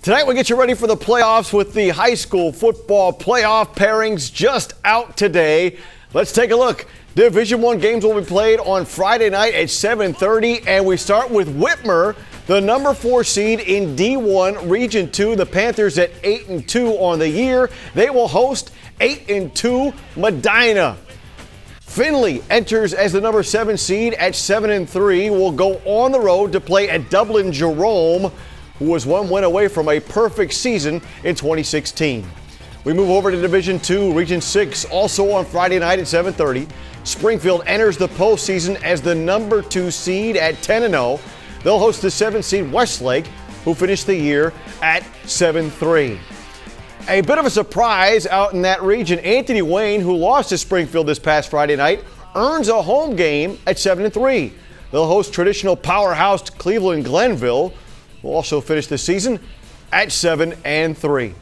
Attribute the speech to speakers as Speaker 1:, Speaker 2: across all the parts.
Speaker 1: Tonight we get you ready for the playoffs with the high school football playoff pairings just out today. Let's take a look. Division I games will be played on Friday night at 7:30, and we start with Whitmer, the number 4 seed in D1 Region 2. The Panthers at 8-2 on the year. They will host 8-2 Medina. Findlay enters as the number 7 seed at 7-3. Will go on the road to play at Dublin Jerome, who was one win away from a perfect season in 2016. We move over to Division II, Region 6, also on Friday night at 7:30. Springfield enters the postseason as the number 2 seed at 10-0. They'll host the 7 seed Westlake, who finished the year at 7-3. A bit of a surprise out in that region. Anthony Wayne, who lost to Springfield this past Friday night, earns a home game at 7-3. They'll host traditional powerhouse Cleveland Glenville, who will also finish the season at 7-3.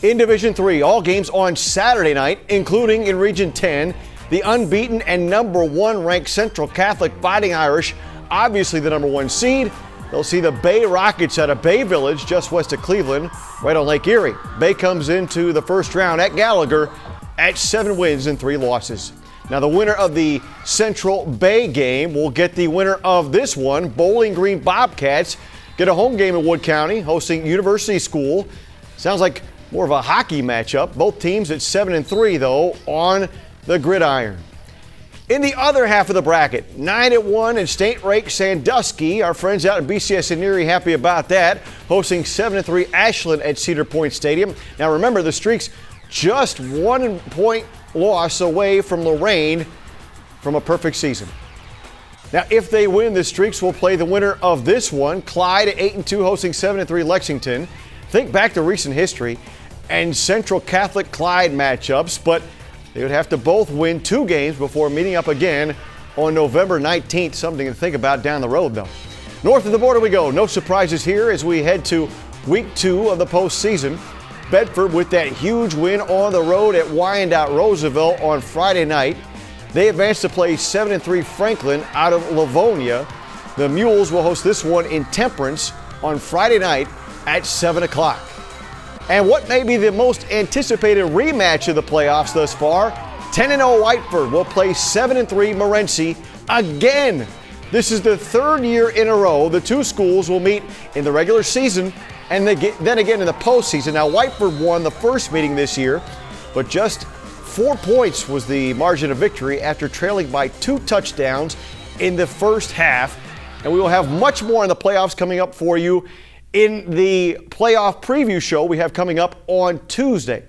Speaker 1: In Division III, all games on Saturday night, including in Region 10, the unbeaten and number 1 ranked Central Catholic Fighting Irish, obviously the number 1 seed. They'll see the Bay Rockets out of Bay Village, just west of Cleveland, right on Lake Erie. Bay comes into the first round at Gallagher at 7 wins and 3 losses. Now the winner of the Central Bay game will get the winner of this one. Bowling Green Bobcats get a home game in Wood County, hosting University School. Sounds like more of a hockey matchup. Both teams at 7-3, though, on the gridiron. In the other half of the bracket, 9-1 and St. Rake Sandusky. Our friends out in BCSN Erie happy about that, hosting 7-3 Ashland at Cedar Point Stadium. Now remember, the Streaks just 1 point loss away from Lorraine from a perfect season. Now, if they win, the Streaks will play the winner of this one, Clyde at 8-2, hosting 7-3 Lexington. Think back to recent history and Central Catholic Clyde matchups, but they would have to both win 2 games before meeting up again on November 19th. Something to think about down the road, though. North of the border we go. No surprises here as we head to week 2 of the postseason. Bedford with that huge win on the road at Wyandotte Roosevelt on Friday night. They advance to play 7-3 Franklin out of Livonia. The Mules will host this one in Temperance on Friday night at 7 o'clock. And what may be the most anticipated rematch of the playoffs thus far, 10-0 Whiteford will play 7-3 Morenci again. This is the 3rd year in a row the 2 schools will meet in the regular season and then again in the postseason. Now, Whiteford won the first meeting this year, but just 4 points was the margin of victory after trailing by 2 touchdowns in the first half. And we will have much more in the playoffs coming up for you in the playoff preview show we have coming up on Tuesday.